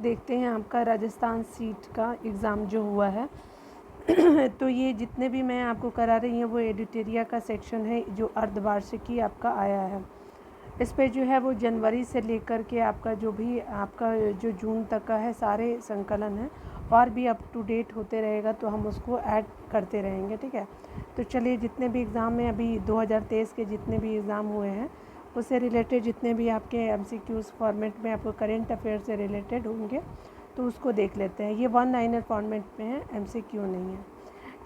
देखते हैं आपका राजस्थान सीट का एग्ज़ाम जो हुआ है तो ये जितने भी मैं आपको करा रही हूँ वो एडिटोरिया का सेक्शन है जो अर्धवार्षिकी आपका आया है। इस पे जो है वो जनवरी से लेकर के आपका जो भी आपका जो जून तक का है सारे संकलन है और भी अप टू डेट होते रहेगा तो हम उसको ऐड करते रहेंगे, ठीक है। तो चलिए जितने भी एग्ज़ाम में अभी 2023 के जितने भी एग्ज़ाम हुए हैं उससे रिलेटेड जितने भी आपके एमसीक्यूज़ फॉर्मेट में आपको करेंट अफेयर से रिलेटेड होंगे तो उसको देख लेते हैं। ये 1 लाइनर फॉर्मेट में है, एमसीक्यू नहीं है।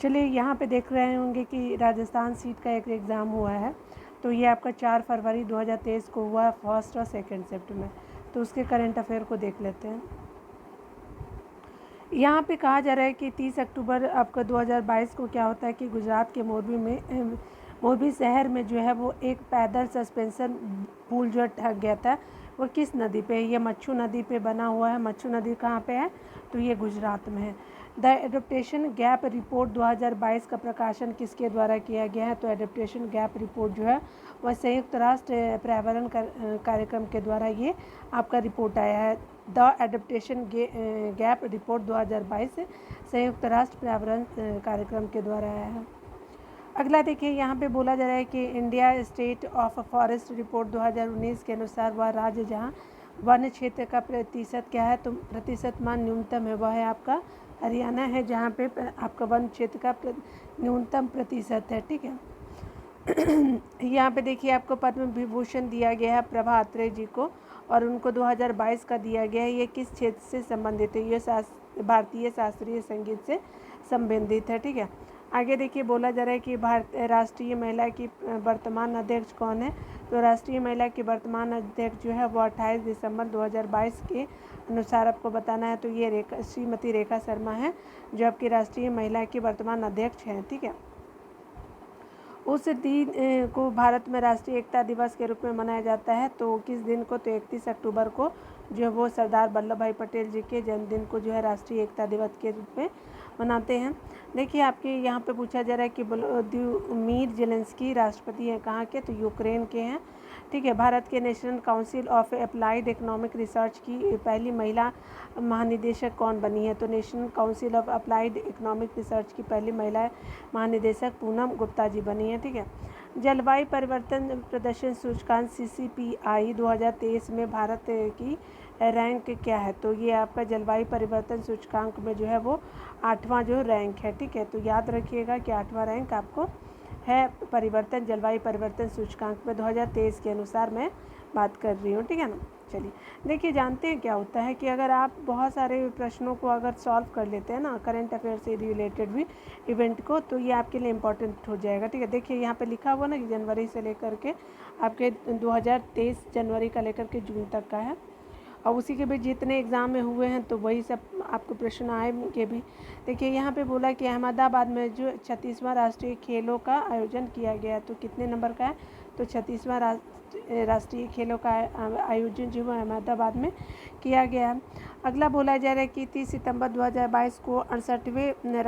चलिए यहाँ पे देख रहे होंगे कि राजस्थान सीट का एक एग्ज़ाम हुआ है तो ये आपका 4 फरवरी 2023 को हुआ है, फर्स्ट और सेकंड शिफ्ट में। तो उसके करंट अफेयर को देख लेते हैं। यहाँ पे कहा जा रहा है कि 30 अक्टूबर आपका 2022 को क्या होता है कि गुजरात के मोरबी शहर में जो है वो एक पैदल सस्पेंशन पुल जो ढह गया था वो किस नदी पे? ये मच्छू नदी पे बना हुआ है। मच्छू नदी कहाँ पे है? तो ये गुजरात में है। द एडेप्टेशन गैप रिपोर्ट 2022 का प्रकाशन किसके द्वारा किया गया है? तो एडेप्टेशन गैप रिपोर्ट जो है वह संयुक्त राष्ट्र पर्यावरण कार्यक्रम के द्वारा ये आपका रिपोर्ट आया है। द एडेप्टेशन गैप रिपोर्ट 2022 संयुक्त राष्ट्र पर्यावरण कार्यक्रम के द्वारा आया है। अगला देखिए यहाँ पे बोला जा रहा है कि India state of forest report 2019 के अनुसार वह राज्य जहाँ वन क्षेत्र का प्रतिशत क्या है? तो प्रतिशत मान न्यूनतम है वह है आपका हरियाणा है, जहाँ पे आपका वन क्षेत्र का न्यूनतम प्रतिशत है, ठीक है। यहाँ पे देखिए आपको पद्म विभूषण दिया गया है प्रभा अत्रेय जी को और उनको 2022 का दिया गया है। ये किस क्षेत्र से संबंधित है? ये भारतीय शास्त्रीय संगीत से संबंधित है, ठीक है। आगे देखिए बोला जा रहा है कि राष्ट्रीय महिला की वर्तमान अध्यक्ष कौन है? तो राष्ट्रीय महिला की वर्तमान अध्यक्ष जो है वो 28 दिसंबर 2022 के अनुसार आपको बताना है। तो ये श्रीमती रेखा शर्मा है जो आपकी राष्ट्रीय महिला की वर्तमान अध्यक्ष हैं, ठीक है। उस दिन को भारत में राष्ट्रीय एकता दिवस के रूप में मनाया जाता है। तो किस दिन को? तो 31 अक्टूबर को जो है वो सरदार वल्लभ भाई पटेल जी के जन्मदिन को जो है राष्ट्रीय एकता दिवस के रूप में मनाते हैं। देखिए आपके यहाँ पे पूछा जा रहा है कि व्लादिमीर ज़ेलेंस्की राष्ट्रपति हैं कहाँ के? तो यूक्रेन के हैं, ठीक है। भारत के national council of applied economic research की पहली महिला महानिदेशक कौन बनी है? तो national council of applied economic research की पहली महिला महानिदेशक पूनम गुप्ता जी बनी है, ठीक है। जलवायु परिवर्तन प्रदर्शन सूचकांक CCPI 2023 में भारत की रैंक क्या है? तो ये आपका जलवायु परिवर्तन सूचकांक में जो है वो 8वां जो रैंक है, ठीक है। तो याद रखिएगा कि 8वां रैंक आपको है जलवायु परिवर्तन सूचकांक में 2023 के अनुसार मैं बात कर रही हूँ, ठीक है ना। चलिए देखिए जानते हैं क्या होता है कि अगर आप बहुत सारे प्रश्नों को अगर सॉल्व कर लेते हैं ना करंट अफेयर से रिलेटेड भी इवेंट को, तो ये आपके लिए इम्पोर्टेंट हो जाएगा, ठीक है। देखिए यहाँ पे लिखा हुआ ना कि जनवरी से लेकर के आपके 2023 जनवरी का लेकर के जून तक का है और उसी के बीच जितने एग्ज़ाम में हुए हैं तो वही सब आपको प्रश्न आएंगे भी। देखिए यहाँ पे बोला कि अहमदाबाद में जो 36वां राष्ट्रीय खेलों का आयोजन किया गया, तो कितने नंबर का है? तो 36वां राष्ट्रीय खेलों का आयोजन जो है अहमदाबाद में किया गया है। अगला बोला जा रहा है कि 30 सितंबर 2022 को 68वें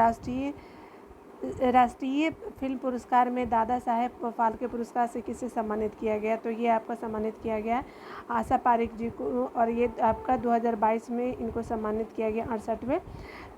राष्ट्रीय फिल्म पुरस्कार में दादा साहेब फाल्के पुरस्कार से किसे सम्मानित किया गया? तो ये आपका सम्मानित किया गया आशा पारेख जी को और ये आपका 2022 में इनको सम्मानित किया गया 68वें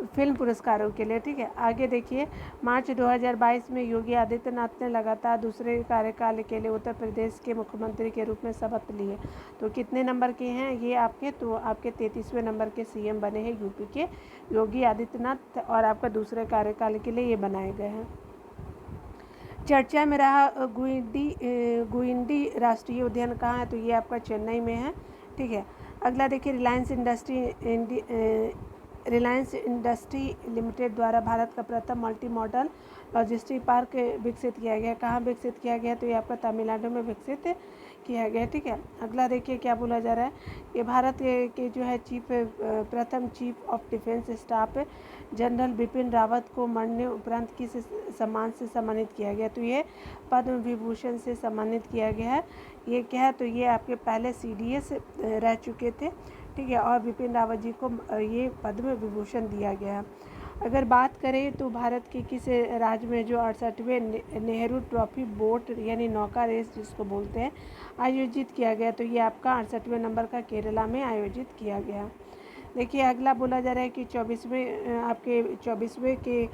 फिल्म पुरस्कारों के लिए, ठीक है। आगे देखिए मार्च 2022 में योगी आदित्यनाथ ने लगातार दूसरे कार्यकाल के लिए उत्तर प्रदेश के मुख्यमंत्री के रूप में शपथ ली है। तो कितने नंबर के हैं ये आपके? तो आपके 33वें नंबर के CM बने हैं यूपी के योगी आदित्यनाथ और आपका दूसरे कार्यकाल के लिए ये बनाए गए हैं। चर्चा में रहा गुइंडी राष्ट्रीय उद्यान कहाँ है? तो ये आपका चेन्नई में है, ठीक है। अगला देखिए रिलायंस इंडस्ट्री लिमिटेड द्वारा भारत का प्रथम मल्टी मॉडल लॉजिस्टिक पार्क विकसित किया गया। कहाँ विकसित किया गया? तो ये आपका तमिलनाडु में विकसित किया गया, ठीक है। अगला देखिए क्या बोला जा रहा है कि भारत के जो है प्रथम chief of defence staff general Bipin Rawat को मरने उपरांत किस सम्मान से सम्मानित किया गया? तो ये पद्म विभूषण से सम्मानित किया गया है। ये क्या है? तो ये आपके पहले CDS रह चुके थे, ठीक है, और बिपिन रावत जी को ये पद्म विभूषण दिया गया। अगर बात करें तो भारत के किस राज्य में जो 68वें नेहरू ट्रॉफी बोट यानी नौका रेस जिसको बोलते हैं आयोजित किया गया? तो ये आपका 68वें नंबर का केरला में आयोजित किया गया। देखिए अगला बोला जा रहा है कि 24वें के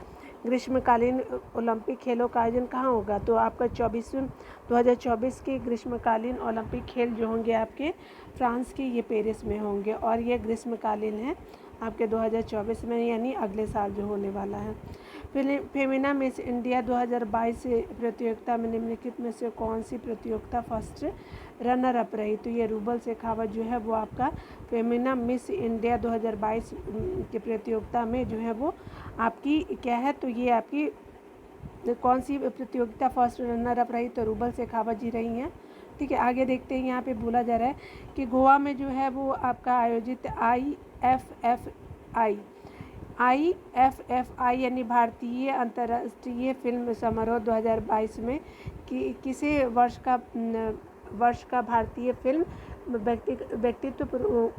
ग्रीष्मकालीन ओलंपिक खेलों का आयोजन कहाँ होगा। तो आपका 2024 के ग्रीष्मकालीन ओलंपिक खेल जो होंगे आपके फ्रांस के, ये पेरिस में होंगे और ये ग्रीष्मकालीन है आपके 2024 में, यानी अगले साल जो होने वाला है। फेमिना मिस इंडिया 2022 प्रतियोगिता में निम्नलिखित में से कौन सी प्रतियोगिता फर्स्ट रनर अप रही। तो ये रूबल शेखावत जो है वो आपका फेमिना मिस इंडिया 2022 की प्रतियोगिता में जो है वो आपकी क्या है, तो ये आपकी कौन सी प्रतियोगिता फर्स्ट रनर अप रही। तो रूबल शेखावत जी रही हैं। ठीक है, आगे देखते हैं। यहाँ पे बोला जा रहा है कि गोवा में जो है वो आपका आयोजित IFFI यानी भारतीय अंतर्राष्ट्रीय फिल्म समारोह 2022 में किसे वर्ष का भारतीय फिल्म व्यक्तित्व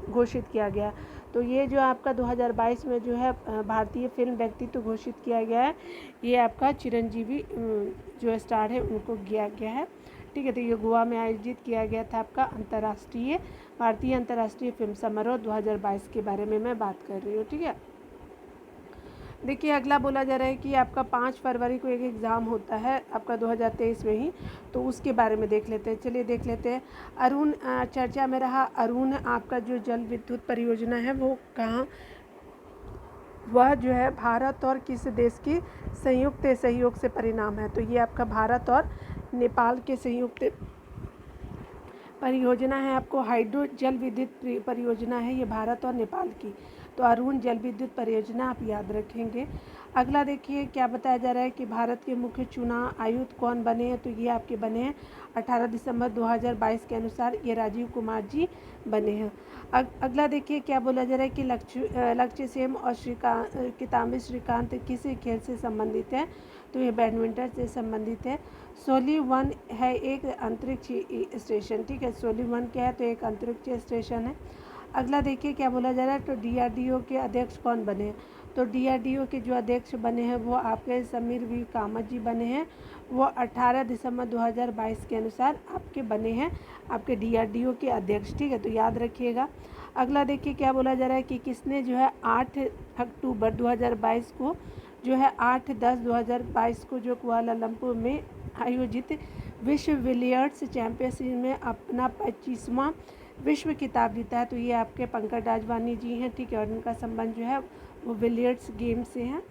घोषित किया गया। तो ये जो आपका 2022 में जो है भारतीय फिल्म व्यक्तित्व घोषित किया गया है, ये आपका चिरंजीवी जो स्टार है उनको किया गया है। ठीक है, तो ये गोवा में आयोजित किया गया था आपका भारतीय अंतर्राष्ट्रीय फिल्म समारोह 2022 के बारे में मैं बात कर रही हूँ। ठीक है, देखिए अगला बोला जा रहा है कि आपका 5 फरवरी को एक एग्ज़ाम होता है आपका 2023 में ही, तो उसके बारे में देख लेते हैं। चलिए देख लेते हैं। अरुण चर्चा में रहा। अरुण आपका जो जल विद्युत परियोजना है वो कहाँ, वह जो है भारत और किस देश की संयुक्त सहयोग से परिणाम है। तो ये आपका भारत और नेपाल के संयुक्त परियोजना है। आपको हाइड्रो जल विद्युत परियोजना है ये भारत और नेपाल की। तो अरुण जल विद्युत परियोजना आप याद रखेंगे। अगला देखिए क्या बताया जा रहा है कि भारत के मुख्य चुनाव आयुक्त कौन बने हैं। तो ये आपके बने हैं 18 दिसंबर 2022 के अनुसार ये राजीव कुमार जी बने हैं। अगला देखिए क्या बोला जा रहा है कि लक्ष्य सेन और किदाम्बी श्रीकांत किस खेल से संबंधित है। तो ये बैडमिंटन से संबंधित है। सोलिवन है एक अंतरिक्ष स्टेशन। ठीक है, सोलिवन क्या है, तो एक अंतरिक्ष स्टेशन है। अगला देखिए क्या बोला जा रहा है, तो DRDO के अध्यक्ष कौन बने हैं। तो DRDO के जो अध्यक्ष बने हैं वो आपके समीर वी कामत जी बने हैं। वो 18 दिसंबर 2022 के अनुसार आपके बने हैं आपके DRDO के अध्यक्ष। ठीक है, तो याद रखिएगा। अगला देखिए क्या बोला जा रहा है कि किसने जो है 8 अक्टूबर 2022 को जो है 8/10/2022 को जो कुआलालंपुर में आयोजित विश्व बिलियर्ड्स चैंपियनशिप में अपना 25वां विश्व खिताब जीता है। तो ये आपके पंकज आडवाणी जी हैं। ठीक है, और इनका संबंध जो है वो बिलियर्ड्स गेम से है।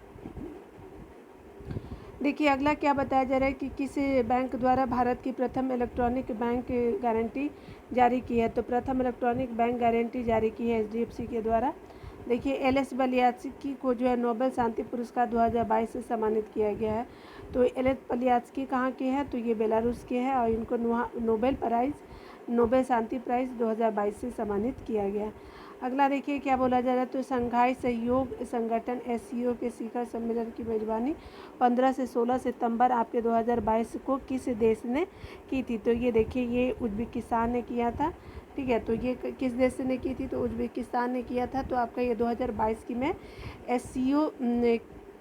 देखिए अगला क्या बताया जा रहा है कि किस बैंक द्वारा भारत की प्रथम इलेक्ट्रॉनिक बैंक गारंटी जारी की है। तो प्रथम इलेक्ट्रॉनिक बैंक गारंटी जारी की है HDFC के द्वारा। देखिए LS बलियात्स्की को जो है नोबेल शांति पुरस्कार 2022 से सम्मानित किया गया है। तो LS बलियात्स्की कहाँ के हैं, तो ये बेलारूस के हैं और इनको नोबेल शांति प्राइज़ 2022 से सम्मानित किया गया। अगला देखिए क्या बोला जा रहा है, तो शंघाई सहयोग संगठन SCO के शिखर सम्मेलन की मेजबानी 15 से 16 सितंबर आपके 2022 को किस देश ने की थी। तो ये देखिए ये उज्बेकिस्तान ने किया था। ठीक है, तो ये किस देश ने की थी, तो उज्बेकिस्तान ने किया था। तो आपका ये 2022 की में SCO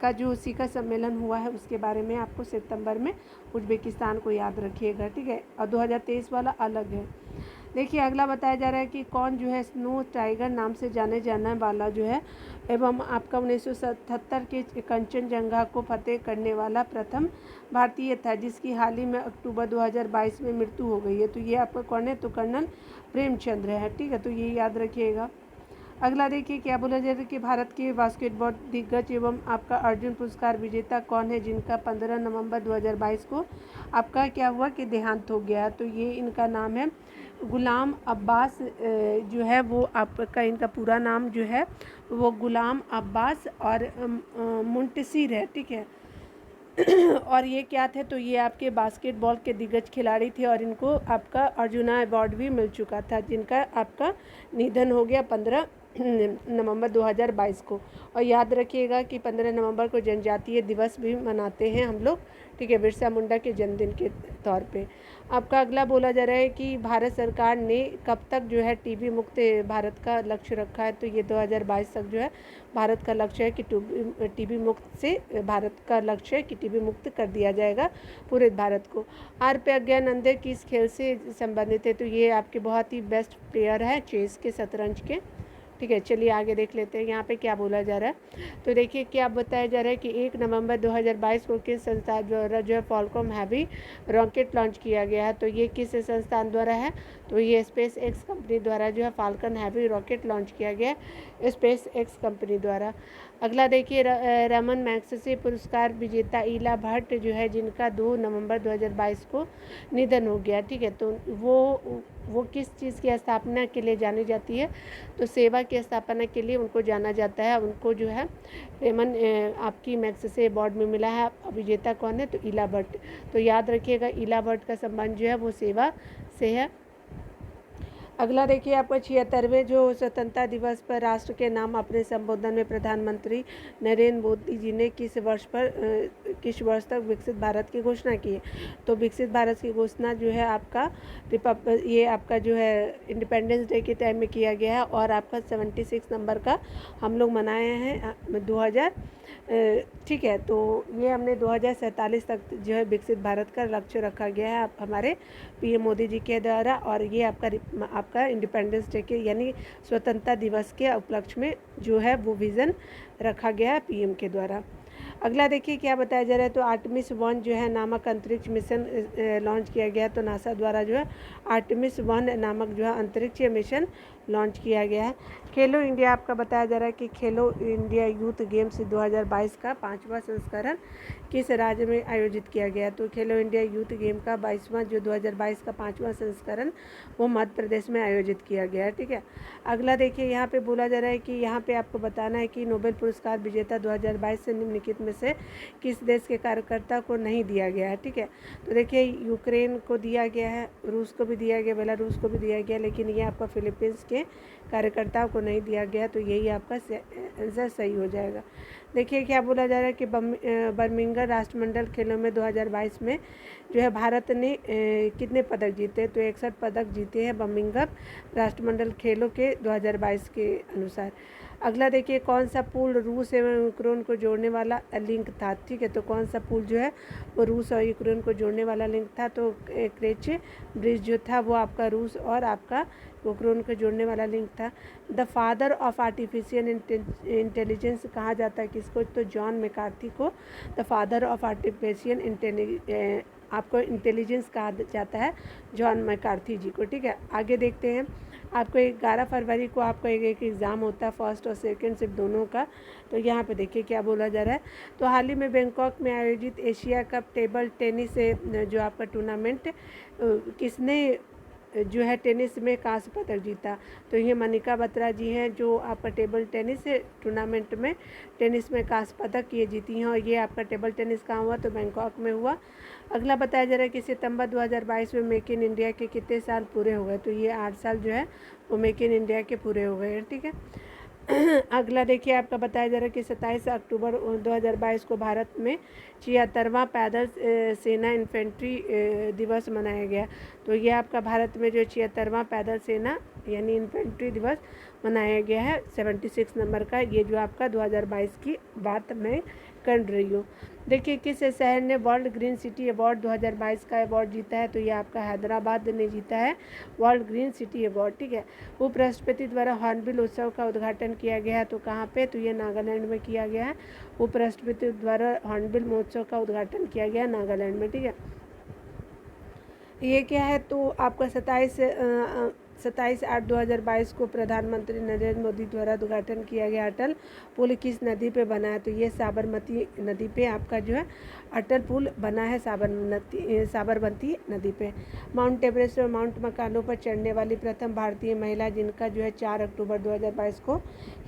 का जो शिखर सम्मेलन हुआ है उसके बारे में आपको सितंबर में उज्बेकिस्तान को याद रखिएगा। ठीक है, और 2023 वाला अलग है। देखिए अगला बताया जा रहा है कि कौन जो है स्नो टाइगर नाम से जाने जाने वाला जो है एवं आपका 1977 के कंचनजंगा को फतेह करने वाला प्रथम भारतीय था, जिसकी हाल ही में अक्टूबर 2022 में मृत्यु हो गई है। तो ये आपका कौन है, तो कर्नल प्रेमचंद्र है। ठीक है, तो ये याद रखिएगा। अगला देखिए क्या बोला जाता है कि भारत के बास्केटबॉल दिग्गज एवं आपका अर्जुन पुरस्कार विजेता कौन है, जिनका 15 नवंबर 2022 को आपका क्या हुआ कि देहांत हो गया। तो ये इनका नाम है गुलाम अब्बास जो है वो आपका इनका पूरा नाम जो है वो गुलाम अब्बास और मुंतशिर है। ठीक है, और ये क्या थे, तो ये आपके बास्केटबॉल के दिग्गज खिलाड़ी थे और इनको आपका अर्जुना अवार्ड भी मिल चुका था, जिनका आपका निधन हो गया 15 नवंबर 2022 को। और याद रखिएगा कि 15 नवंबर को जनजातीय दिवस भी मनाते हैं हम लोग। ठीक है, बिरसा मुंडा के जन्मदिन के तौर पे। आपका अगला बोला जा रहा है कि भारत सरकार ने कब तक जो है TB मुक्त भारत का लक्ष्य रखा है। तो ये 2022 तक जो है भारत का लक्ष्य है कि TB मुक्त से भारत का लक्ष्य है कि TB मुक्त कर दिया जाएगा पूरे भारत को। आर प्रज्ञानंद किस खेल से संबंधित है। तो ये आपके बहुत ही बेस्ट प्लेयर है चेस के, शतरंज के। ठीक है, चलिए आगे देख लेते हैं यहाँ पे क्या बोला जा रहा है। तो देखिए क्या बताया जा रहा है कि 1 नवंबर 2022 को किस संस्थान द्वारा जो है फॉल्कॉम हैवी रॉकेट लॉन्च किया गया है। तो ये किस संस्थान द्वारा है, तो ये स्पेस एक्स कंपनी द्वारा जो है फाल्कन हैवी रॉकेट लॉन्च किया गया है स्पेस एक्स कंपनी द्वारा। अगला देखिए रमन मैग्सेसे पुरस्कार विजेता ईला भट्ट जो है जिनका 2 नवंबर 2022 को निधन हो गया। ठीक है, तो वो किस चीज़ की स्थापना के लिए जानी जाती है, तो सेवा की स्थापना के लिए उनको जाना जाता है। उनको जो है रेमन आपकी मैग्सेसे अवार्ड में मिला है। विजेता कौन है, तो ईला भट्ट। तो याद रखिएगा ईला भट्ट का संबंध जो है वो सेवा से है। अगला देखिए आपका 76वें जो स्वतंत्रता दिवस पर राष्ट्र के नाम अपने संबोधन में प्रधानमंत्री नरेंद्र मोदी जी ने किस वर्ष तक विकसित भारत की घोषणा की है। तो विकसित भारत की घोषणा जो है आपका ये आपका जो है इंडिपेंडेंस डे के टाइम में किया गया है और आपका 76 नंबर का हम लोग मनाए हैं 2000। ठीक है, तो ये हमने 2047 तक जो है विकसित भारत का लक्ष्य रखा गया है हमारे पीएम मोदी जी के द्वारा। और ये आपका इंडिपेंडेंस डे के यानी स्वतंत्रता दिवस के उपलक्ष्य में जो है वो विज़न रखा गया है पीएम के द्वारा। अगला देखिए क्या बताया जा रहा है, तो आर्टेमिस 1 जो है नामक अंतरिक्ष मिशन लॉन्च किया गया। तो नासा द्वारा जो है आर्टेमिस 1 नामक जो है अंतरिक्ष मिशन लॉन्च किया गया है। खेलो इंडिया आपका बताया जा रहा है कि खेलो इंडिया यूथ गेम्स 2022 का 5वां संस्करण किस राज्य में आयोजित किया गया। तो खेलो इंडिया यूथ गेम का 22वां जो 2022 का 5वां संस्करण वो मध्य प्रदेश में आयोजित किया गया है। ठीक है, अगला देखिए यहाँ पे बोला जा रहा है कि यहाँ पे आपको बताना है कि नोबेल पुरस्कार विजेता 2022 से निम्नलिखित में से किस देश के कार्यकर्ता को नहीं दिया गया है। ठीक है, तो देखिए यूक्रेन को दिया गया है, रूस को भी दिया गया, बेलारूस को भी दिया गया, लेकिन ये आपका फिलीपींस के कार्यकर्ताओं को नहीं दिया गया। तो यही आपका आंसर सही हो जाएगा। देखिए क्या बोला जा रहा है कि बर्मिंघम राष्ट्रमंडल खेलों में 2022 में जो है भारत ने कितने पदक जीते। तो 61 पदक जीते हैं बर्मिंघम राष्ट्रमंडल खेलों के 2022 के अनुसार। अगला देखिए कौन सा पुल रूस एवं यूक्रेन को जोड़ने वाला लिंक था। ठीक है, तो कौन सा पुल जो है वो रूस और यूक्रेन को जोड़ने वाला लिंक था। तो क्रेच ब्रिज जो था वो आपका रूस और आपका यूक्रेन को जोड़ने वाला लिंक था। The father of artificial intelligence कहा जाता है किसको, तो जॉन मैकार्थी को द फादर ऑफ आर्टिफिशियल आपको इंटेलिजेंस कहा जाता है जॉन मैकार्थी जी को। ठीक है, आगे देखते हैं। आपको 11 फरवरी को आपका एक एग्ज़ाम होता है फर्स्ट और सेकंड सिर्फ दोनों का। तो यहाँ पे देखिए क्या बोला जा रहा है, तो हाल ही में बैंकॉक में आयोजित एशिया कप टेबल टेनिस जो आपका टूर्नामेंट किसने जो है टेनिस में कांस्य पदक जीता। तो ये मनिका बत्रा जी हैं जो आपका टेबल टेनिस टूर्नामेंट में टेनिस में कांस्य पदक ये जीती हैं। और ये आपका टेबल टेनिस कहाँ हुआ, तो बैंकॉक में हुआ। अगला बताया जा रहा है कि सितंबर 2022 में मेक इन इंडिया के कितने साल पूरे हो गए। तो ये 8 साल जो है वो मेक इन इंडिया के पूरे हो गए हैं। ठीक है, अगला देखिए आपका बताया जा रहा है कि 27 अक्टूबर 2022 को भारत में 76वां पैदल सेना इन्फेंट्री दिवस मनाया गया। तो ये आपका भारत में जो 76वां पैदल सेना यानी इन्फेंट्री दिवस मनाया गया है 76 नंबर का। ये जो आपका 2022 की बात मैं कर रही हूँ। देखिए किस शहर ने वर्ल्ड ग्रीन सिटी अवार्ड 2022 का अवार्ड जीता है। तो ये आपका हैदराबाद ने जीता है वर्ल्ड ग्रीन सिटी अवार्ड। ठीक है, उपराष्ट्रपति द्वारा हॉर्नबिल उत्सव का उद्घाटन किया गया है। तो कहाँ पे, तो ये नागालैंड में किया गया है। उपराष्ट्रपति द्वारा हॉर्नबिल महोत्सव का उद्घाटन किया गया नागालैंड में। ठीक है, ये क्या है, तो आपका 27/8/2022 को प्रधानमंत्री नरेंद्र मोदी द्वारा उद्घाटन किया गया अटल पुल किस नदी पे बना है। तो ये साबरमती नदी पे आपका जो है अटल पुल बना है साबरमती नदी पे। माउंट एवरेस्ट और माउंट मकानों पर चढ़ने वाली प्रथम भारतीय महिला जिनका जो है 4 अक्टूबर 2022 को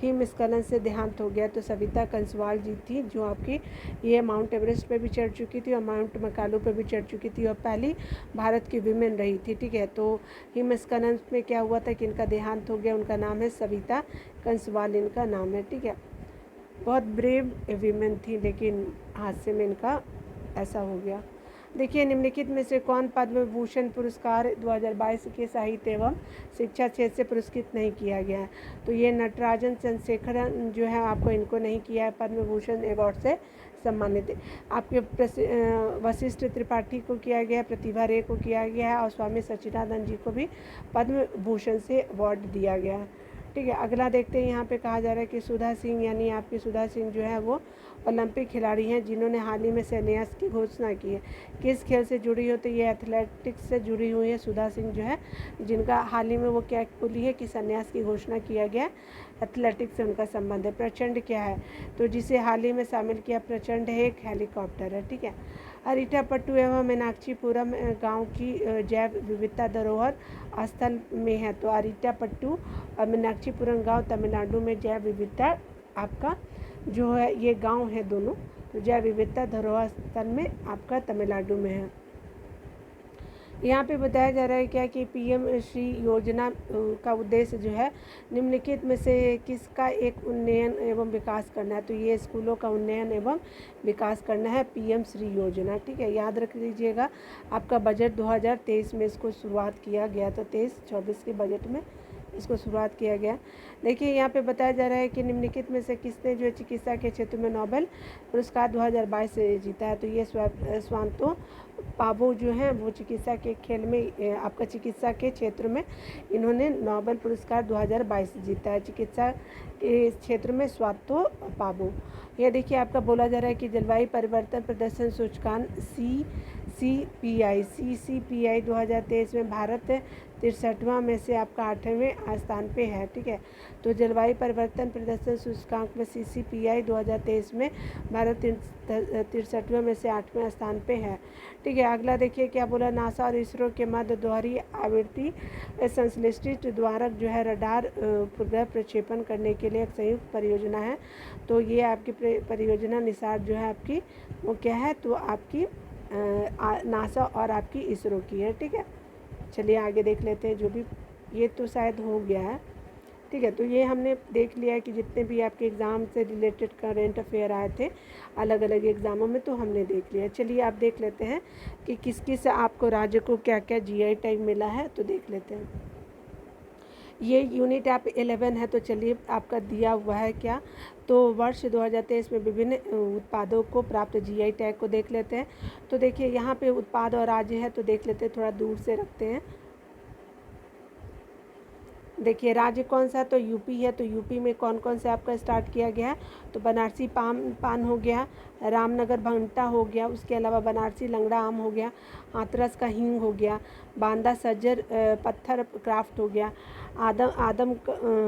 हिमस्खलन से देहांत हो गया। तो सविता कंसवाल जी थी जो आपकी ये माउंट एवरेस्ट पे भी चढ़ चुकी थी और माउंट मकालू पे भी चढ़ चुकी थी और पहली भारत की वीमेन रही थी। ठीक है, तो हिमस्खलन में क्या हुआ था कि इनका देहांत हो गया। उनका नाम है सविता कंसवाल इनका नाम है। ठीक है, बहुत ब्रेव वीमेन थी लेकिन हादसे में इनका ऐसा हो गया। देखिए निम्नलिखित में से कौन पद्म विभूषण पुरस्कार 2022 के साहित्य एवं शिक्षा क्षेत्र से पुरस्कृत नहीं किया गया है। तो ये नटराजन चंद्रशेखरन जो है आपको इनको नहीं किया है पद्म विभूषण अवार्ड से सम्मानित। आपके वशिष्ठ त्रिपाठी को किया गया, प्रतिभा रे को किया गया है और स्वामी सच्चिदानंद जी को भी पद्म भूषण से अवार्ड दिया गया है। ठीक है। अगला देखते हैं, यहाँ पे कहा जा रहा है कि सुधा सिंह यानी आपकी सुधा सिंह जो है वो ओलंपिक खिलाड़ी हैं जिन्होंने हाल ही में संन्यास की घोषणा की है। किस खेल से जुड़ी हो, तो ये एथलेटिक्स से जुड़ी हुई है सुधा सिंह जो है, जिनका हाल ही में वो क्या बोली है कि संन्यास की घोषणा किया गया, एथलेटिक्स से उनका संबंध है। प्रचंड क्या है, तो जिसे हाल ही में शामिल किया प्रचंड है एक हेलीकॉप्टर है। ठीक है। अरिटापट्टू एवं मीनाक्षीपुरम गांव की जैव विविधता धरोहर स्थल में है। तो अरिटापट्टू और मीनाक्षीपुरम गांव तमिलनाडु में जैव विविधता आपका जो है ये गांव है दोनों, तो जैव विविधता धरोहर स्थल में आपका तमिलनाडु में है। यहाँ पे बताया जा रहा है क्या कि पीएम श्री योजना का उद्देश्य जो है निम्नलिखित में से किसका एक उन्नयन एवं विकास करना है, तो ये स्कूलों का उन्नयन एवं विकास करना है पीएम श्री योजना। ठीक है, याद रख लीजिएगा। आपका बजट 2023 में इसको शुरुआत किया गया, तो 23-24 के बजट में इसको शुरुआत किया गया। देखिए यहाँ पे बताया जा रहा है कि निम्नलिखित में से किसने जो चिकित्सा के क्षेत्र में नोबेल पुरस्कार 2022 से जीता है, तो ये स्वांतो पाबो जो हैं वो चिकित्सा के खेल में आपका चिकित्सा के क्षेत्र में इन्होंने नोबेल पुरस्कार 2022 जीता है, चिकित्सा के क्षेत्र में स्वांतो पाबो। यह देखिए आपका बोला जा रहा है कि जलवायु परिवर्तन प्रदर्शन सूचकांक CCPI 2023 में भारत 63वां में से आपका 8वें स्थान पे है। ठीक है, तो जलवायु परिवर्तन प्रदर्शन सूचकांक में CCPI 2023 में भारत 63वें में से 8वें स्थान पे है। ठीक है, अगला देखिए क्या बोला, नासा और इसरो के मध्य दोहरी आवृत्ति संश्लिष्ट द्वारक जो है रडार उपग्रह प्रक्षेपण करने के लिए एक संयुक्त परियोजना है। तो ये आपकी परियोजना निसार जो है आपकी वो क्या है, तो आपकी नासा और आपकी इसरो की है। ठीक है, चलिए आगे देख लेते हैं। जो भी ये तो शायद हो गया है। ठीक है, तो ये हमने देख लिया है कि जितने भी आपके एग्ज़ाम से रिलेटेड करेंट अफेयर आए थे अलग अलग एग्ज़ामों में, तो हमने देख लिया। चलिए आप देख लेते हैं कि किस किस आपको राज्य को क्या क्या GI टैग मिला है, तो देख लेते हैं। ये यूनिट आप 11 है, तो चलिए आपका दिया हुआ है क्या, तो वर्ष 2023 में विभिन्न उत्पादों को प्राप्त GI टैग को देख लेते हैं। तो देखिए यहाँ पे उत्पाद और राज्य है, तो देख लेते हैं, थोड़ा दूर से रखते हैं। देखिए राज्य कौन सा, तो यूपी है, तो यूपी में कौन कौन से आपका स्टार्ट किया गया है, तो बनारसी पान हो गया, रामनगर भंटा हो गया, उसके अलावा बनारसी लंगड़ा आम हो गया, हाथरस का हींग हो गया, बांदा सज्जर पत्थर क्राफ्ट हो गया, आदम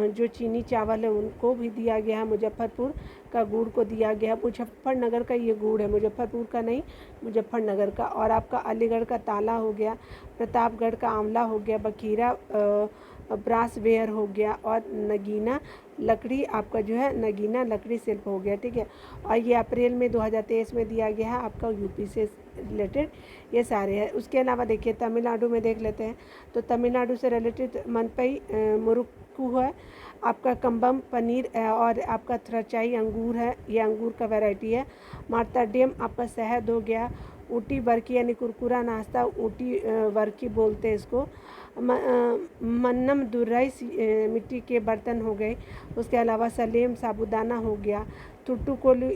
जो चीनी चावल है उनको भी दिया गया है, मुजफ्फरपुर का गुड़ को दिया गया, मुजफ्फरनगर का ये गुड़ है, मुजफ्फरपुर का नहीं मुजफ्फरनगर का, और आपका अलीगढ़ का ताला हो गया, प्रतापगढ़ का आंवला हो गया, बखीरा ब्रासवेयर हो गया, और नगीना लकड़ी आपका जो है नगीना लकड़ी शिल्प हो गया। ठीक है, और ये अप्रैल में 2023 में दिया गया है आपका यूपी से रिलेटेड ये सारे हैं। उसके अलावा देखिए तमिलनाडु में देख लेते हैं, तो तमिलनाडु से रिलेटेड मनपई मुरुक्कू है, आपका कम्बम पनीर और आपका थ्रचाई अंगूर है, ये अंगूर का वैरायटी है, मार्ताडियम आपका शहद हो गया, ऊटी वर्की यानी कुरकुरा नाश्ता ऊटी वर्की बोलते हैं इसको, मन्नम दुर्राई मिट्टी के बर्तन हो गए, उसके अलावा सलेम साबुदाना हो गया, तुट्टुकोली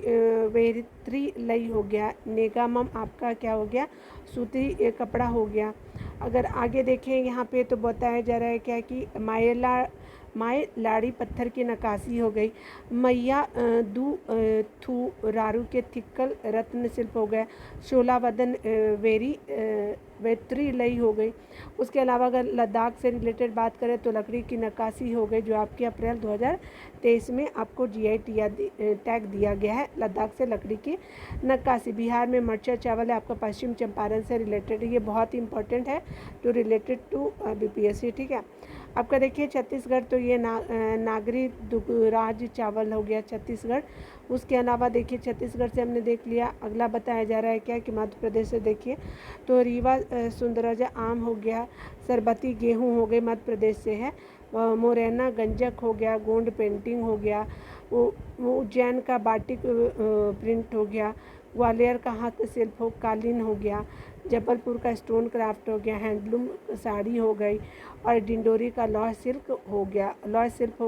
वेरित्री लई हो गया, नेगामम आपका क्या हो गया, सूती कपड़ा हो गया। अगर आगे देखें यहाँ पे तो बताया जा रहा है क्या कि माए लाड़ी पत्थर की नक्काशी हो गई, मैया दू थू रारू के थिक्कल रत्न शिल्प हो गया, शोलावदन वेत्री लई हो गई। उसके अलावा अगर लद्दाख से रिलेटेड बात करें तो लकड़ी की नक्काशी हो गई, जो आपकी अप्रैल 2023 में आपको GI टैग दिया गया है, लद्दाख से लकड़ी की नक्काशी। बिहार में मर्चा चावल है आपका पश्चिम चंपारण से रिलेटेड, ये बहुत ही इंपॉर्टेंट है टू रिलेटेड टू BPSC। ठीक है, आपका देखिए छत्तीसगढ़, तो ये नागरी दुगराज चावल हो गया छत्तीसगढ़। उसके अलावा देखिए छत्तीसगढ़ से हमने देख लिया। अगला बताया जा रहा है क्या कि मध्य प्रदेश से देखिए, तो रीवा सुंदरजा आम हो गया, सरबती गेहूं हो गए मध्य प्रदेश से है, मोरैना गंजक हो गया, गोंड पेंटिंग हो गया, वो उज्जैन का बाटिक प्रिंट हो गया, ग्वालियर का हस्तशिल्प हो कालीन हो गया, जबलपुर का स्टोन क्राफ्ट हो गया, हैंडलूम साड़ी हो गई, और डिंडोरी का लौह शिल्प हो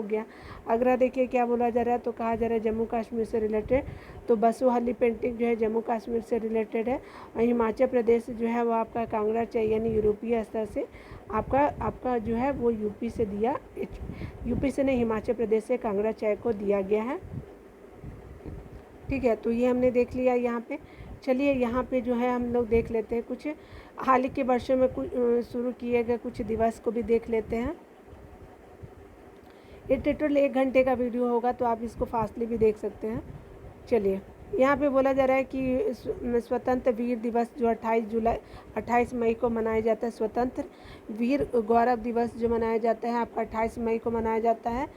गया। अगला देखिए क्या बोला जा रहा है, तो कहा जा रहा है जम्मू कश्मीर से रिलेटेड, तो बसुहली पेंटिंग जो है जम्मू कश्मीर से रिलेटेड है, और हिमाचल प्रदेश जो है वो आपका कांगड़ा चाहिए यानी यूरोपीय स्तर से आपका आपका जो है वो यूपी से दिया, यूपी से नहीं, हिमाचल प्रदेश से कांगड़ा चाय को दिया गया है। ठीक है, तो ये हमने देख लिया यहाँ पे। चलिए यहाँ पे जो है हम लोग देख लेते हैं कुछ हाल ही के वर्षों में कुछ शुरू किए गए कुछ दिवस को भी देख लेते हैं। ये टोटल 1 घंटे का वीडियो होगा, तो आप इसको फास्टली भी देख सकते हैं। चलिए यहाँ पे बोला जा रहा है कि स्वतंत्र वीर दिवस जो 28 मई को मनाया जाता है। स्वतंत्र वीर गौरव दिवस जो मनाया जाता है आपका 28 मई को मनाया जाता है।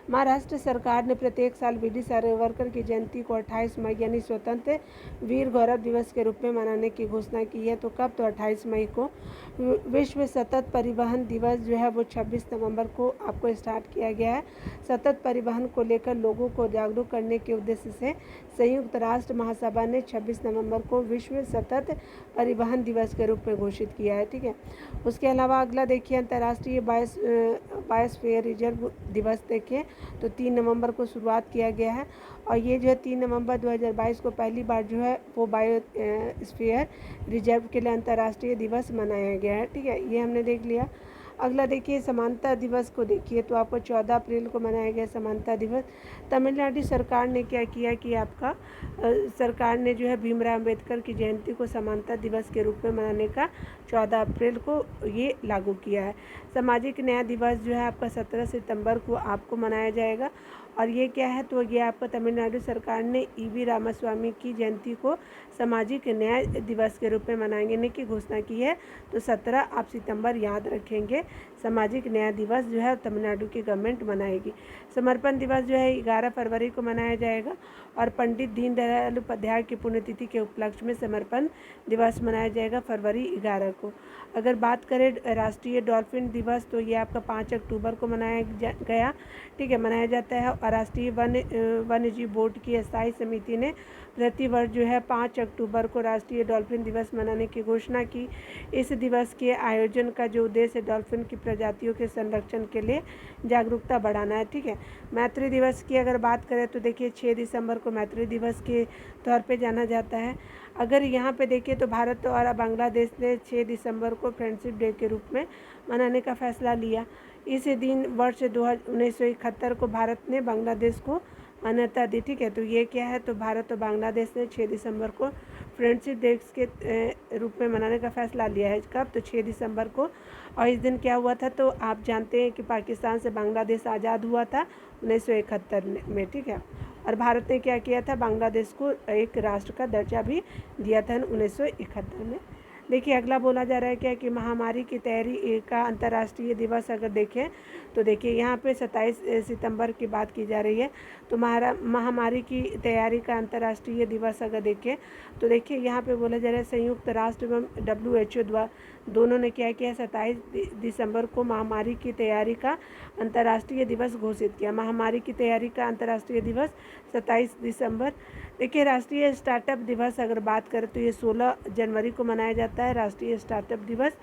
महाराष्ट्र सरकार ने प्रत्येक साल वीर सावरकर की जयंती को 28 मई यानी स्वतंत्र वीर गौरव दिवस के रूप में मनाने की घोषणा की है। तो कब? तो 28 मई को। विश्व सतत परिवहन दिवस जो है वो 26 नवंबर को आपको स्टार्ट किया गया है। सतत परिवहन को लेकर लोगों को जागरूक करने के उद्देश्य से संयुक्त राष्ट्र महासभा ने 26 नवंबर को विश्व सतत परिवहन दिवस के रूप में घोषित किया है। ठीक है, उसके अलावा अगला देखिए अंतर्राष्ट्रीय बायोस्फीयर रिजर्व दिवस देखिए, तो 3 नवंबर को शुरुआत किया गया है। और ये जो है 3 नवंबर 2022 को पहली बार जो है वो बायोस्फीयर रिजर्व के लिए अंतर्राष्ट्रीय दिवस मनाया गया है। ठीक है, ये हमने देख लिया। अगला देखिए समानता दिवस को देखिए, तो आपको 14 अप्रैल को मनाया गया समानता दिवस। तमिलनाडु सरकार ने क्या किया कि आपका सरकार ने जो है भीमराव अम्बेडकर की जयंती को समानता दिवस के रूप में मनाने का 14 अप्रैल को ये लागू किया है। सामाजिक न्याय दिवस जो है आपका 17 सितंबर को आपको मनाया जाएगा। और ये क्या है? तो ये आपका तमिलनाडु सरकार ने ईवी रामास्वामी की जयंती को सामाजिक न्याय दिवस के रूप में मनाने की घोषणा की है। तो 17 आप सितंबर याद रखेंगे, सामाजिक न्याय दिवस जो है तमिलनाडु की गवर्नमेंट मनाएगी। समर्पण दिवस जो है 11 फरवरी को मनाया जाएगा। और पंडित दीनदयाल उपाध्याय की पुण्यतिथि के उपलक्ष्य में समर्पण दिवस मनाया जाएगा फरवरी 11 को। अगर बात करें राष्ट्रीय डॉल्फिन दिवस, तो ये आपका 5 अक्टूबर को मनाया गया। ठीक है, मनाया जाता है। और राष्ट्रीय वन्य जीव बोर्ड की स्थायी समिति ने प्रतिवर्ष जो है 5 अक्टूबर को राष्ट्रीय डॉल्फिन दिवस मनाने की घोषणा की। इस दिवस के आयोजन का जो उद्देश्य डॉल्फिन की प्रजातियों के संरक्षण के लिए जागरूकता बढ़ाना है। ठीक है, मैत्री दिवस की अगर बात करें तो देखिए 6 दिसंबर को मैत्री दिवस के तौर पे जाना जाता है। अगर यहाँ पे देखिए तो भारत और बांग्लादेश ने 6 दिसंबर को फ्रेंडशिप डे के रूप में मनाने का फैसला लिया। इस दिन वर्ष 1971 को भारत ने बांग्लादेश को मान्यता दी। ठीक है, तो ये क्या है? तो भारत और बांग्लादेश ने 6 दिसंबर को फ्रेंडशिप डे के रूप में मनाने का फैसला लिया है। कब? तो 6 दिसंबर को। और इस दिन क्या हुआ था? तो आप जानते हैं कि पाकिस्तान से बांग्लादेश आज़ाद हुआ था 1971 में। ठीक है, और भारत ने क्या किया था? बांग्लादेश को एक राष्ट्र का दर्जा भी दिया था 1971 में। देखिए अगला बोला जा रहा है क्या कि महामारी की तैयारी का अंतर्राष्ट्रीय दिवस अगर देखें तो देखिए यहाँ पे 27 सितंबर की बात की जा रही है। तो महामारी की तैयारी का अंतर्राष्ट्रीय दिवस अगर देखें तो देखिए यहाँ पे बोला जा रहा है संयुक्त राष्ट्र एवं WHO द्वारा दोनों ने क्या किया? 27 दिसंबर को महामारी की तैयारी का अंतर्राष्ट्रीय दिवस घोषित किया। महामारी की तैयारी का अंतर्राष्ट्रीय दिवस 27 दिसंबर। देखिए राष्ट्रीय स्टार्टअप दिवस अगर बात करें तो ये 16 जनवरी को मनाया जाता है। राष्ट्रीय स्टार्टअप दिवस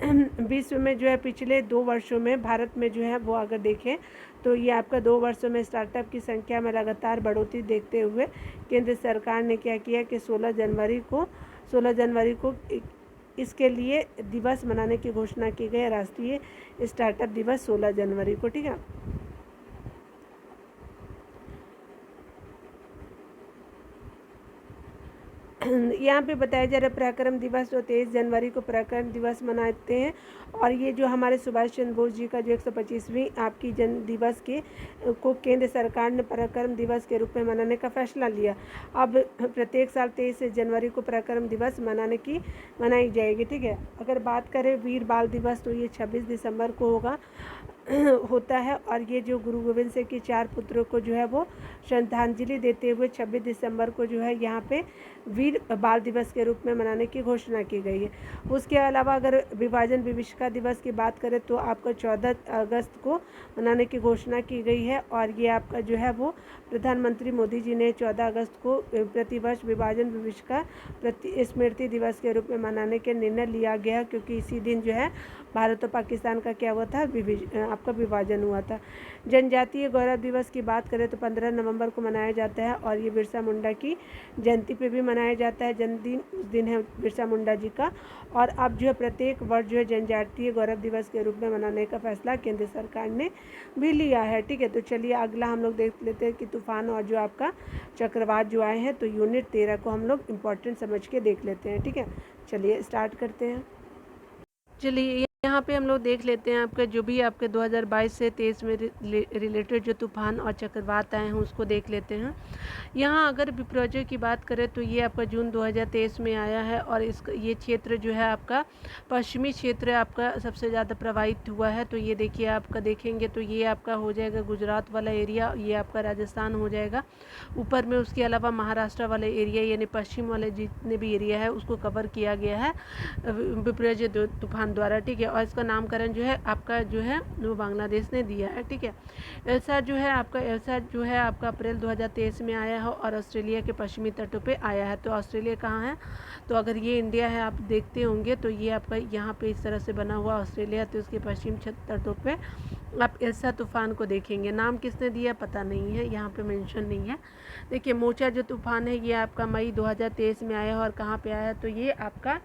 विश्व में जो है पिछले 2 वर्षों में भारत में जो है वो अगर देखें तो ये आपका 2 वर्षों में स्टार्टअप की संख्या में लगातार बढ़ोतरी देखते हुए केंद्र सरकार ने क्या किया कि 16 जनवरी को इसके लिए दिवस मनाने की घोषणा की गई। राष्ट्रीय स्टार्टअप दिवस 16 जनवरी को। ठीक है, यहाँ पे बताया जा रहा है पराक्रम दिवस जो 23 जनवरी को पराक्रम दिवस मनाते हैं। और ये जो हमारे सुभाष चंद्र बोस जी का जो 125वीं आपकी जन्म दिवस को केंद्र सरकार ने पराक्रम दिवस के रूप में मनाने का फैसला लिया। अब प्रत्येक साल 23 जनवरी को पराक्रम दिवस मनाई जाएगी। ठीक है, अगर बात करें वीर बाल दिवस तो ये 26 दिसंबर को होता है। और ये जो गुरु गोविंद सिंह के 4 पुत्रों को जो है वो श्रद्धांजलि देते हुए 26 दिसंबर को जो है यहाँ पे वीर बाल दिवस के रूप में मनाने की घोषणा की गई है। उसके अलावा अगर विभाजन विभीषिका दिवस की बात करें तो आपका 14 अगस्त को मनाने की घोषणा की गई है। और ये आपका जो है वो प्रधानमंत्री मोदी जी ने 14 अगस्त को प्रतिवर्ष विभाजन विभीषिका स्मृति दिवस के रूप में मनाने के निर्णय लिया गया, क्योंकि इसी दिन जो है भारत और पाकिस्तान का क्या हुआ था? आपका विभाजन हुआ था। जनजातीय गौरव दिवस की बात करें तो 15 नवंबर को मनाया जाता है और ये बिरसा मुंडा की जयंती पे भी मनाया जाता है। जन्मदिन उस दिन है बिरसा मुंडा जी का। और अब जो है प्रत्येक वर्ष जो है जनजातीय गौरव दिवस के रूप में मनाने का फैसला केंद्र सरकार ने भी लिया है। ठीक है, तो चलिए अगला हम लोग देख लेते हैं कि तूफान और जो आपका चक्रवात जो आए हैं, तो यूनिट 13 को हम लोग इम्पोर्टेंट समझ के देख लेते हैं। ठीक है, चलिए स्टार्ट करते हैं। चलिए यहाँ पे हम लोग देख लेते हैं आपका जो भी आपके 2022 से 23 में रिलेटेड जो तूफान और चक्रवात आए हैं उसको देख लेते हैं। यहाँ अगर विपर्जय की बात करें तो ये आपका जून 2023 में आया है और ये क्षेत्र जो है आपका पश्चिमी क्षेत्र आपका सबसे ज़्यादा प्रभावित हुआ है। तो ये देखिए आपका देखेंगे तो ये आपका हो जाएगा गुजरात वाला एरिया, ये आपका राजस्थान हो जाएगा ऊपर में। उसके अलावा महाराष्ट्र वाला एरिया यानी पश्चिम वाले जितने भी एरिया है उसको कवर किया गया है विपर्जय तूफान द्वारा। ठीक है, और इसका नामकरण जो है आपका जो है वो बांग्लादेश ने दिया है। ठीक है, एल्सा जो है आपका अप्रैल 2023 में आया है और ऑस्ट्रेलिया के पश्चिमी तटों पे आया है। तो ऑस्ट्रेलिया कहाँ है, तो अगर ये इंडिया है आप देखते होंगे तो ये आपका यहाँ पे इस तरह से बना हुआ ऑस्ट्रेलिया, तो इसके पश्चिम तटों पे आप एल्सा तूफान को देखेंगे। नाम किसने दिया पता नहीं है, यहाँ पे मेंशन नहीं है। देखिए मोचा जो तूफान है ये आपका मई 2023 में आया है और कहाँ पे आया है, तो ये आपका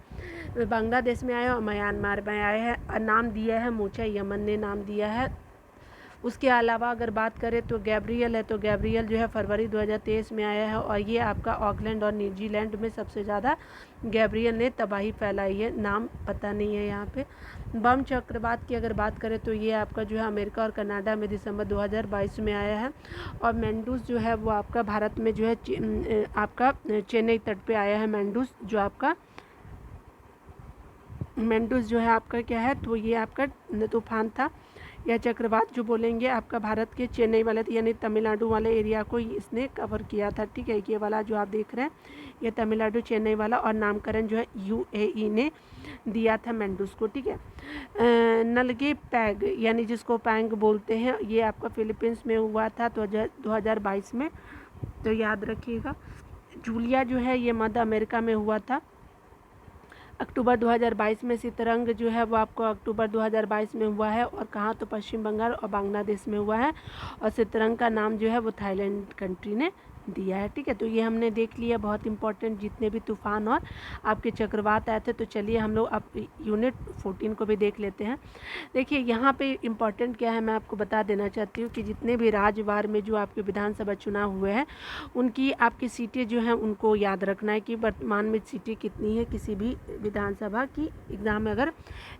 बांग्लादेश में आया है और म्यांमार में आया है। नाम दिया है मोचा, यमन ने नाम दिया है। उसके अलावा अगर बात करें तो गैब्रियल है, तो गैब्रियल जो है फरवरी 2023 में आया है और ये आपका ऑकलैंड और न्यूजीलैंड में सबसे ज़्यादा गैब्रियल ने तबाही फैलाई है। नाम पता नहीं है यहाँ पे। बम चक्रवात की अगर बात करें तो ये आपका जो है अमेरिका और कनाडा में दिसंबर 2022 में आया है और मैंडूस जो है वो आपका भारत में जो है आपका चेन्नई तट पे आया है। मैंडूस जो है आपका क्या है, तो ये आपका तूफान था या चक्रवात जो बोलेंगे आपका भारत के चेन्नई वाले यानी तमिलनाडु वाले एरिया को इसने कवर किया था। ठीक है, ये वाला जो आप देख रहे हैं ये तमिलनाडु चेन्नई वाला, और नामकरण जो है यूएई ने दिया था मैंडूस को। ठीक है, नलगे पैग यानी जिसको पैंग बोलते हैं ये आपका फिलीपींस में हुआ था तो 2022 में, तो याद रखिएगा। जूलिया जो है ये मध्य अमेरिका में हुआ था अक्टूबर 2022 में। सितरंग जो है वो आपको अक्टूबर 2022 में हुआ है और कहाँ, तो पश्चिम बंगाल और बांग्लादेश में हुआ है और सितरंग का नाम जो है वो थाईलैंड कंट्री ने दिया है। ठीक है, तो ये हमने देख लिया बहुत इंपॉर्टेंट जितने भी तूफान और आपके चक्रवात आए थे। तो चलिए हम लोग अब यूनिट 14 को भी देख लेते हैं। देखिए यहाँ पे इम्पॉर्टेंट क्या है मैं आपको बता देना चाहती हूँ कि जितने भी राज्यवार में जो आपके विधानसभा चुनाव हुए हैं उनकी आपकी सीटें जो हैं उनको याद रखना है कि वर्तमान में सीटें कितनी है किसी भी विधानसभा की एग्ज़ाम में। अगर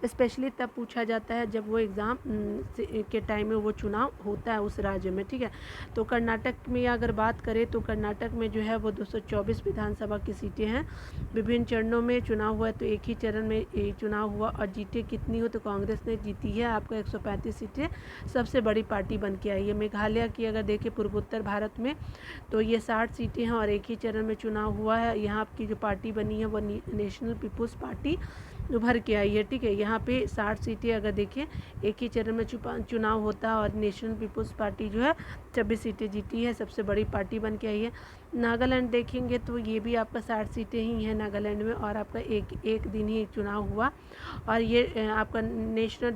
स्पेशली तब पूछा जाता है जब वो एग्ज़ाम के टाइम में वो चुनाव होता है उस राज्य में। ठीक है, तो कर्नाटक में अगर बात करें तो कर्नाटक में जो है वो 224 विधानसभा की सीटें हैं। विभिन्न चरणों में चुनाव हुआ है, तो एक ही चरण में चुनाव हुआ और जीते कितनी हो, तो कांग्रेस ने जीती है आपका 135 सीटें, सबसे बड़ी पार्टी बन के आई है। मेघालय की अगर देखें पूर्वोत्तर भारत में तो ये 60 सीटें हैं और एक ही चरण में चुनाव हुआ है। यहाँ की जो पार्टी बनी है वो नेशनल पीपुल्स पार्टी उभर के आई है। ठीक है, यहाँ पे 60 सीटें अगर देखें एक ही चरण में चुनाव होता है और नेशनल पीपुल्स पार्टी जो है 26 सीटें जीती है, सबसे बड़ी पार्टी बन के आई है। नागालैंड देखेंगे तो ये भी आपका 60 सीटें ही हैं नागालैंड में और आपका एक दिन ही चुनाव हुआ और ये आपका नेशनल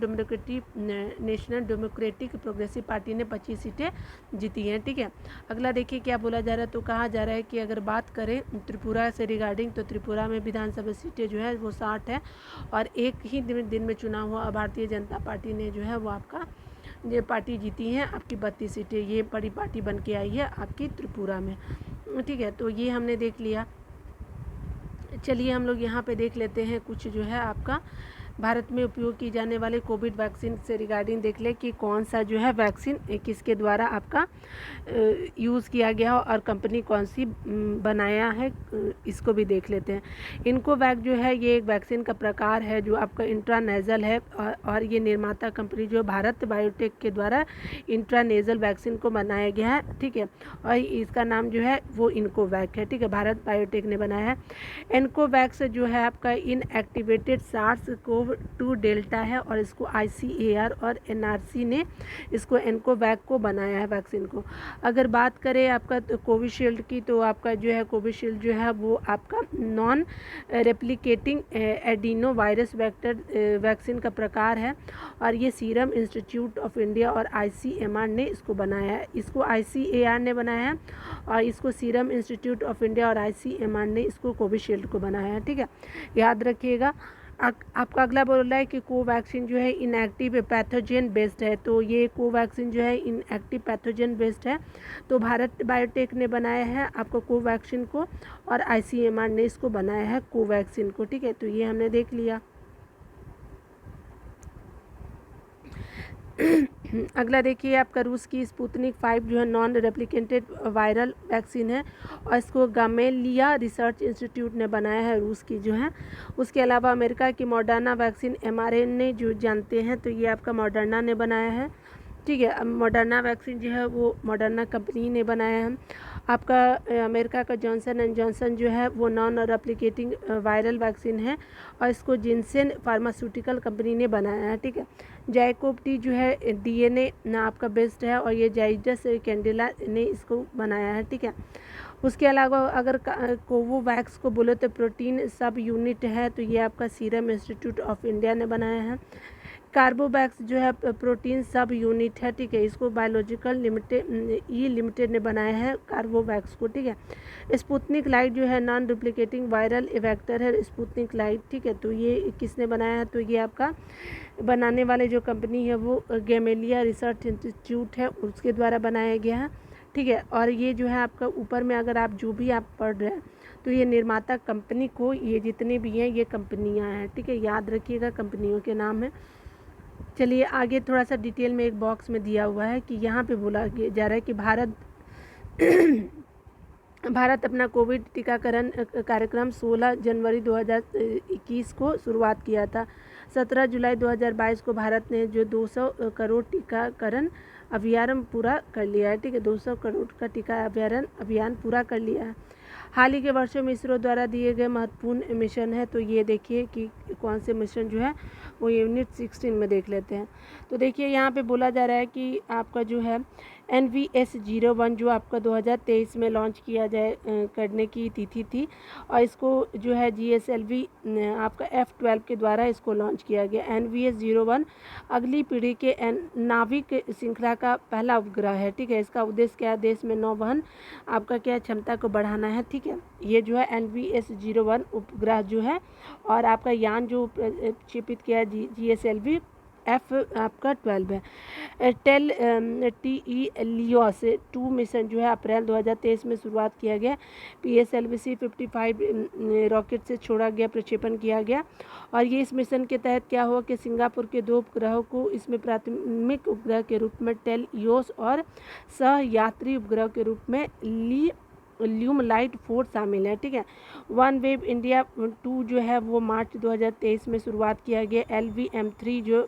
डेमोक्रेटिक प्रोग्रेसिव पार्टी ने 25 सीटें जीती हैं। ठीक है, अगला देखिए क्या बोला जा रहा है, तो कहा जा रहा है कि अगर बात करें त्रिपुरा से रिगार्डिंग तो त्रिपुरा में विधानसभा सीटें जो है वो 60 है और एक ही दिन में चुनाव हुआ। भारतीय जनता पार्टी ने जो है वो आपका ये पार्टी जीती हैं आपकी 32 सीटें, ये बड़ी पार्टी बन के आई है आपकी त्रिपुरा में। ठीक है, तो ये हमने देख लिया। चलिए हम लोग यहाँ पे देख लेते हैं कुछ जो है आपका भारत में उपयोग की जाने वाले कोविड वैक्सीन से रिगार्डिंग देख ले कि कौन सा जो है वैक्सीन किसके द्वारा आपका यूज़ किया गया हो और कंपनी कौन सी बनाया है, इसको भी देख लेते हैं। इनकोवैक जो है ये एक वैक्सीन का प्रकार है जो आपका इंट्रानेजल है और ये निर्माता कंपनी जो भारत बायोटेक के द्वारा इंट्रानेजल वैक्सीन को बनाया गया है। ठीक है, और इसका नाम जो है वो इनकोवैक है। ठीक है, भारत बायोटेक ने बनाया है। इनकोवैक्स जो है आपका इनएक्टिवेटेड सार्स कोव कोव-2 डेल्टा है और इसको ICAR और NRC ने इसको एनकोवैक को बनाया है वैक्सीन को। अगर बात करें आपका तो कोविशील्ड की, तो आपका जो है कोविशील्ड जो है वो आपका non replicating adeno virus vector vaccine का प्रकार है और ये सीरम इंस्टीट्यूट ऑफ इंडिया और ICMR ने इसको बनाया है। इसको ICAR ने बनाया है और इसको सीरम इंस्टीट्यूट ऑफ इंडिया और ICMR ने इसको कोविशील्ड को बनाया है। ठीक है, याद रखिएगा। आपका अगला बोल रहा है कि कोवैक्सीन जो है इनएक्टिव पैथोजन बेस्ड है, तो ये कोवैक्सीन जो है इनएक्टिव पैथोजन बेस्ड है, तो भारत बायोटेक ने बनाया है आपको कोवैक्सीन को और ICMR ने इसको बनाया है कोवैक्सीन को। ठीक है, तो ये हमने देख लिया। अगला देखिए आपका रूस की स्पुतनिक 5 जो है नॉन रेप्लिकेटेड वायरल वैक्सीन है और इसको गामेलिया रिसर्च इंस्टीट्यूट ने बनाया है, रूस की जो है। उसके अलावा अमेरिका की मॉडर्ना वैक्सीन mRNA जो जानते हैं, तो ये आपका मॉडर्ना ने बनाया है। ठीक है, मॉडर्ना वैक्सीन जो है वो मॉडर्ना कंपनी ने बनाया है। आपका अमेरिका का जॉनसन एंड जॉनसन जो है वो नॉन रेप्लिकेटिंग वायरल वैक्सीन है और इसको जिनसेन फार्मास्यूटिकल कंपनी ने बनाया है। ठीक है, जैकोब टी जो है DNA ना आपका बेस्ड है और ये जाइडस कैंडिला ने इसको बनाया है। ठीक है, उसके अलावा अगर कोवोवैक्स को बोले तो प्रोटीन सब यूनिट है, तो ये आपका सीरम इंस्टीट्यूट ऑफ इंडिया ने बनाया है। कार्बोवैक्स जो है प्रोटीन सब यूनिट है। ठीक है, इसको बायोलॉजिकल लिमिटेड ने बनाया है कार्बोवैक्स को। ठीक है, स्पुतनिक लाइट जो है नॉन डुप्लीकेटिंग वायरल वेक्टर है स्पुतनिक लाइट। ठीक है, तो ये किसने बनाया है, तो ये आपका बनाने वाले जो कंपनी है वो गैमेलिया रिसर्च इंस्टीट्यूट है, उसके द्वारा बनाया गया है। ठीक है, और ये जो है आपका ऊपर में अगर आप जो भी आप पढ़ रहे हैं तो ये निर्माता कंपनी को, ये जितने भी हैं ये कंपनियां हैं। ठीक है, याद रखिएगा कंपनियों के नाम है। चलिए आगे थोड़ा सा डिटेल में एक बॉक्स में दिया हुआ है कि यहाँ पे बोला जा रहा है कि भारत अपना कोविड टीकाकरण कार्यक्रम 16 जनवरी 2021 को शुरुआत किया था। 17 जुलाई 2022 को भारत ने जो 200 करोड़ टीकाकरण अभियान पूरा कर लिया है। ठीक है, 200 करोड़ का टीका अभियान पूरा कर लिया है। हाल ही के वर्षों में इसरो द्वारा दिए गए महत्वपूर्ण मिशन है, तो ये देखिए कि कौन से मिशन जो है वो यूनिट 16 में देख लेते हैं। तो देखिए यहाँ पे बोला जा रहा है कि आपका जो है NVS-01 जो आपका 2023 में लॉन्च किया जाए करने की तिथि थी और इसको जो है GSLV आपका F-12 के द्वारा इसको लॉन्च किया गया। NVS-01 अगली पीढ़ी के नाविक श्रृंखला का पहला उपग्रह है। ठीक है, इसका उद्देश्य क्या है, देश में नौवहन आपका क्या क्षमता को बढ़ाना है। ठीक है, ये जो है NVS-01 उपग्रह जो है और आपका यान जो प्रक्षेपित किया है GSLV F आपका 12 है। टेलियोस 2 मिशन जो है अप्रैल 2023 में शुरुआत किया गया। PSLV-C 55 रॉकेट से छोड़ा गया, प्रक्षेपण किया गया और ये इस मिशन के तहत क्या हुआ कि सिंगापुर के 2 उपग्रहों को इसमें प्राथमिक उपग्रह के रूप में टेलियोस और सह यात्री उपग्रह के रूप में ल्यूम लाइट 4 शामिल है। ठीक है, वन वेब इंडिया 2 जो है वो मार्च 2023 में शुरुआत किया गया। LVM-3 जो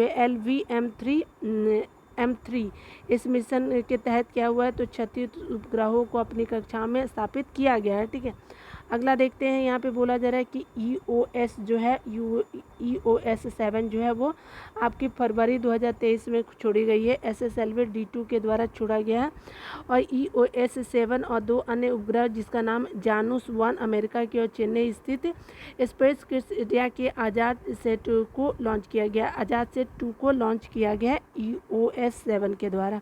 है LVM-3 इस मिशन के तहत क्या हुआ है, तो 36 उपग्रहों को अपनी कक्षा में स्थापित किया गया है। ठीक है, अगला देखते हैं। यहाँ पे बोला जा रहा है कि EOS जो है EOS 7 जो है वो आपकी फरवरी 2023 में छोड़ी गई है। SSLV D2 के द्वारा छोड़ा गया है और EOS 7 और 2 अन्य उपग्रह जिसका नाम जानूस 1 अमेरिका की और चेन्नई स्थित स्पेस किड्स इंडिया के आज़ाद सेट को लॉन्च किया गया। आज़ाद सेट 2 को लॉन्च किया गया EOS 7 के द्वारा।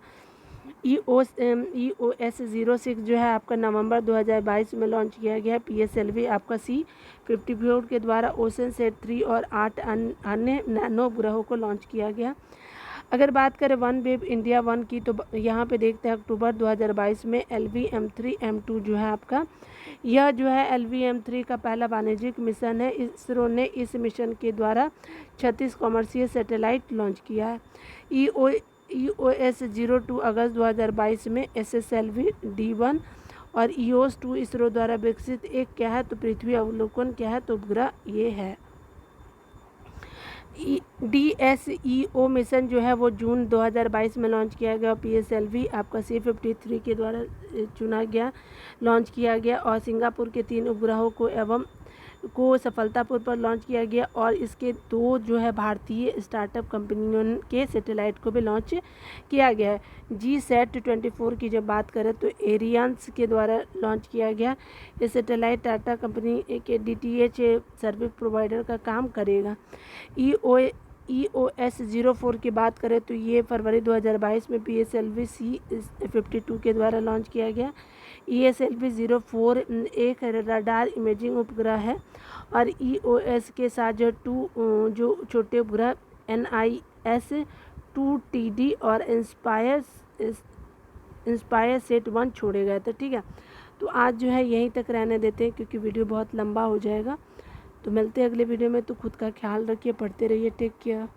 EOS 06 जो है आपका नवंबर 2022 में लॉन्च किया गया। PSLV आपका C-54 के द्वारा ओशन सेट 3 और 8 अन्य नैनो उपग्रहों को लॉन्च किया गया। अगर बात करें वन वेब इंडिया 1 की, तो यहाँ पे देखते हैं अक्टूबर 2022 में LVM-3M2 जो है आपका, यह जो है LVM-3 का पहला वाणिज्यिक मिशन है। इसरो ने इस मिशन के द्वारा 36 कॉमर्शियल सैटेलाइट लॉन्च किया है। EOS 02 अगस्त 2022 में SSLV D1 और EOS 2 इसरो द्वारा विकसित एक क्या है, तो पृथ्वी अवलोकन क्या है, तो उपग्रह ये है। DSEO मिशन जो है वो जून 2022 में लॉन्च किया गया। PSLV आपका C-53 के द्वारा चुना गया, लॉन्च किया गया और सिंगापुर के 3 उपग्रहों को एवं को सफलतापूर्वक लॉन्च किया गया और इसके 2 जो है भारतीय स्टार्टअप कंपनियों के सैटेलाइट को भी लॉन्च किया गया है। GSAT-24 की जब बात करें तो एरियंस के द्वारा लॉन्च किया गया। ये सैटेलाइट टाटा कंपनी एक DTH सर्विस प्रोवाइडर का काम करेगा। EOS 04 की बात करें तो ये फरवरी 2022 में PSLV C-52 के द्वारा लॉन्च किया गया। ESLV 04 एक रडार इमेजिंग उपग्रह है और EOS के साथ जो छोटे उपग्रह NIS 2TD और इंस्पायर सेट 1 छोड़े गए थे। ठीक है, तो आज जो है यहीं तक रहने देते हैं क्योंकि वीडियो बहुत लंबा हो जाएगा। तो मिलते हैं अगले वीडियो में। तो खुद का ख्याल रखिए, पढ़ते रहिए, टेक केयर।